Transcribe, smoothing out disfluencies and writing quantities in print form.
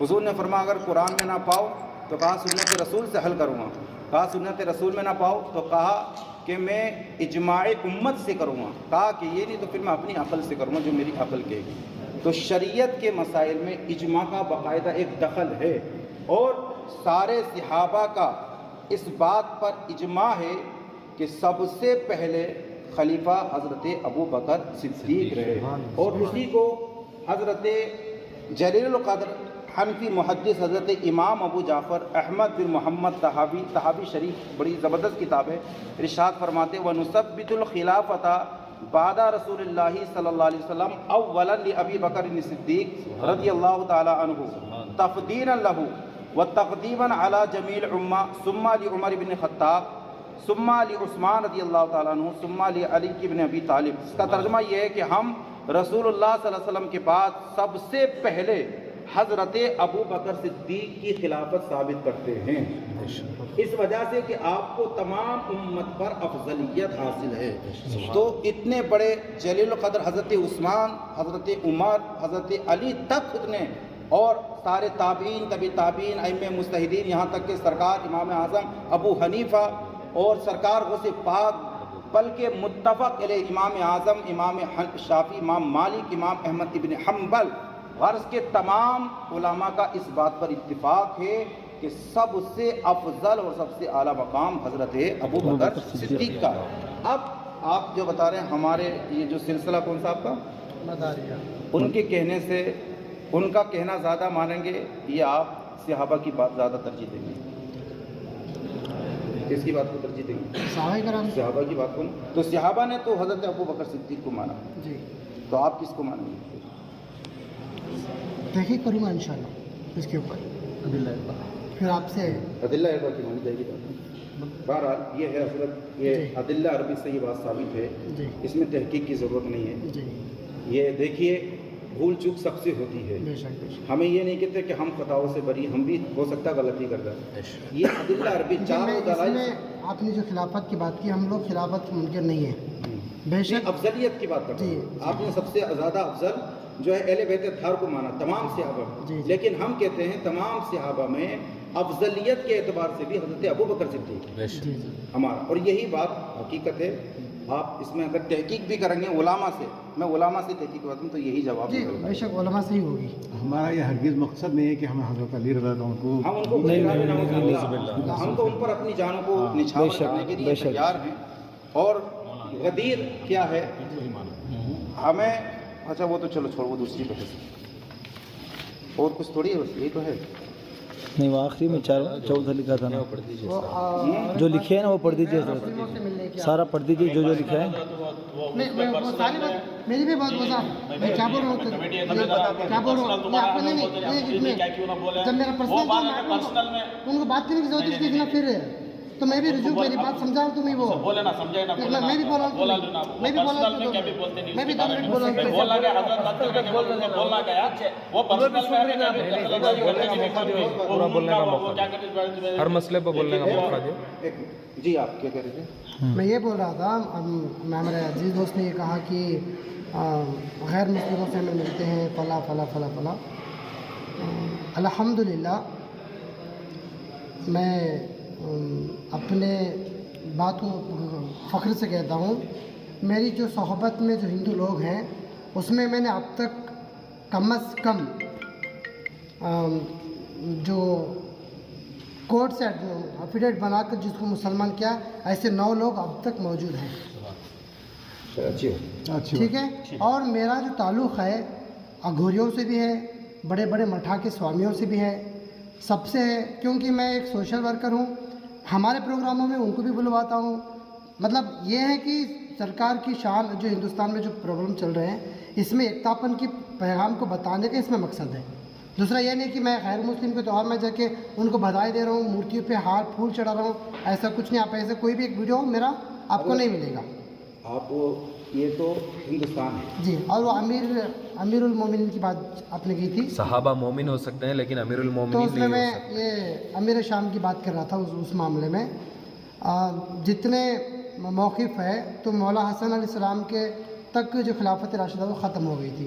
حضور نے فرمایا اگر قرآن میں نہ پاؤ تو کہا سنت رسول سے حل کروں گا، کہا سنت رسول میں نہ پاؤ تو کہا کہ میں اجماع امت سے کروں گا، کہا کہ یہ نہیں تو پھر میں اپنی عقل سے کروں گا جو میری عقل کہے گی۔ تو شریعت کے مسائل میں اجماع کا باقاعدہ ایک دخل ہے، اور سارے صحابہ کا اس بات پر اجماع ہے کہ سب سے پہلے خلیفہ حضرت ابو بکر صدیق رہے، اور اسی کو حضرت جلیل القدر حنفی محدث حضرت امام ابو جعفر احمد بن محمد طحاوی شریف بڑی زبردست کتاب ہے، ارشاد فرماتے وَنُثَبِّتُ الْخِلَافَةَ بعد رسول اللہ صلی اللہ علیہ وسلم اولا لابی بکر صدیق رضی اللہ تعالی عنہ تفضیلا لہ وتقدیما علی جمیع الامہ ثم لعمر بن خطاب ثم لعثمان رضی اللہ تعالیٰ عنہ ثم لعلی بن ابی طالب۔ اس کا ترجمہ یہ ہے کہ ہم رسول اللہ صلی اللہ علیہ وسلم کے بعد سب سے پہلے حضرت ابو بکر صدیق کی خلافت ثابت کرتے ہیں، اس وجہ سے کہ آپ کو تمام امت پر افضلیت حاصل ہے۔ تو اتنے بڑے جلیل القدر حضرت عثمان، حضرت عمر، حضرت علی تک نے، اور سارے تابعین، طبی تابعین، ائمہ مجتہدین، یہاں تک کہ سرکار امام اعظم ابو حنیفہ اور سرکار غوث پاک، بلکہ متفق علیہ امام اعظم، امام شافعی، امام مالک، امام احمد ابن حنبل، غرض کے تمام علماء کا اس بات پر اتفاق ہے کہ سب سے افضل اور سب سے اعلیٰ مقام حضرت ابو بکر صدیق کا ہے۔ اب آپ جو بتا رہے ہیں ہمارے یہ جو سلسلہ کون سا آپ کا مداریہ، ان کے کہنے سے ان کا کہنا زیادہ مانیں گے یا آپ صحابہ کی بات زیادہ ترجیح دیں گے؟ کس کی بات کو ترجیح دیں گے؟ صحابہ کی بات کو۔ تو صحابہ نے تو حضرت ابو بکر صدیق کو مانا جی، تو آپ کس کو مانیں گے؟ تحقیق کروں گا انشاءاللہ اس کے اوپر، پھر آپ سے عدلہ عربہ کی مانی جائے گی بات۔ بہرحال یہ ہے حضرت، یہ عدلہ عربی سے یہ بات ثابت ہے، اس میں تحقیق کی ضرورت نہیں ہے۔ یہ دیکھیے بھول چوک سب سے ہوتی ہے، ہمیں یہ نہیں کہتے کہ ہم خطاؤں سے بری، ہم بھی ہو سکتا ہے غلطی کرتا ہے۔ یہ عدلہ عربی چار دلائل۔ آپ نے جو خلافت کی بات کی، ہم لوگ خلافت منکر نہیں ہیں، بے شک افضلیت کی بات کرتے ہیں۔ آپ نے سب سے زیادہ افضل جو ہے اہل بیت اطہار کو مانا تمام صحابہ میں، لیکن ہم کہتے ہیں تمام صحابہ میں افضلیت کے اعتبار سے بھی حضرت ابو بکر صدیق ہمارا، اور یہی بات حقیقت ہے۔ آپ اس میں اگر تحقیق بھی کریں گے علماء سے، میں علماء سے تحقیق کرتا ہوں تو یہی جواب ہے۔ بے شک علماء سے ہی ہوگی۔ ہمارا یہ ہرگز مقصد نہیں ہے کہ ہم حضرت علی رضی اللہ عنہ کو ہم تو ان پر اپنی جانوں کو نچھاور کرنے کے لیے تیار ہیں۔ اور غدیر کیا ہے ہمیں، اچھا وہ تو چلو چھوڑ، وہ دوسری پہ اور کچھ تھوڑی ہے، بس یہی تو ہے۔ نہیں وہ آخری میں چودہ لکھا تھا نا، جو لکھے ہیں نا وہ پڑھ دیجیے، سارا پڑھ دیجیے جو لکھا ہے۔ میری بھی بات بتا، میں کیا بول رہا ہوں، کیا بول رہا ہوں، جب میرا پرسنل ان کو بات کرنے کی ضرورت ہے، لیکن پھر تو میں بھی رجوع میری بات سمجھاؤں تمہیں، وہ میں بھی بولا ہوں، میں بھی بولا ہوں، میں بھی 2 منٹ بولا ہوں، ہر مسئلے پہ بولنے کا موقع دے۔ جی آپ کیا کہہ رہے تھے؟ میں یہ بول رہا تھا، ہمارے عزیز دوست نے یہ کہا کہ غیر مسلموں سے ہمیں ملتے ہیں فلاں فلاں فلاں فلاں۔ الحمدللہ میں اپنے بات کو فخر سے کہتا ہوں، میری جو صحبت میں جو ہندو لوگ ہیں اس میں میں نے اب تک کم از کم جو کورٹ سے افیڈیوٹ بنا کر جس کو مسلمان کیا، ایسے 9 لوگ اب تک موجود ہیں، ٹھیک ہے۔ اور میرا جو تعلق ہے اگھوریوں سے بھی ہے، بڑے بڑے مٹھا کے سوامیوں سے بھی ہے، سب سے ہے، کیونکہ میں ایک سوشل ورکر ہوں، ہمارے پروگراموں میں ان کو بھی بلواتا ہوں۔ مطلب یہ ہے کہ سرکار کی شان جو ہندوستان میں جو پروگرام چل رہے ہیں اس میں ایکتاپن کی پیغام کو بتانے کا اس میں مقصد ہے۔ دوسرا یہ نہیں کہ میں غیر مسلم کے تہوار میں جا کے ان کو بدھائی دے رہا ہوں، مورتیوں پہ ہار پھول چڑھا رہا ہوں، ایسا کچھ نہیں۔ آپ ایسے کوئی بھی ایک ویڈیو میرا آپ کو نہیں ملے گا۔ آپ یہ تو ہندوستان ہے جی، اور وہ امیر المومنین کی بات آپ نے کی تھی، صحابہ مومن ہو سکتے ہیں لیکن امیر تو المومنین اس میں نہیں میں ہو سکتے۔ یہ امیر شام کی بات کر رہا تھا اس معاملے میں۔ جتنے موقف ہے تو مولا حسن علیہ السلام کے تک جو خلافت راشدہ وہ ختم ہو گئی تھی،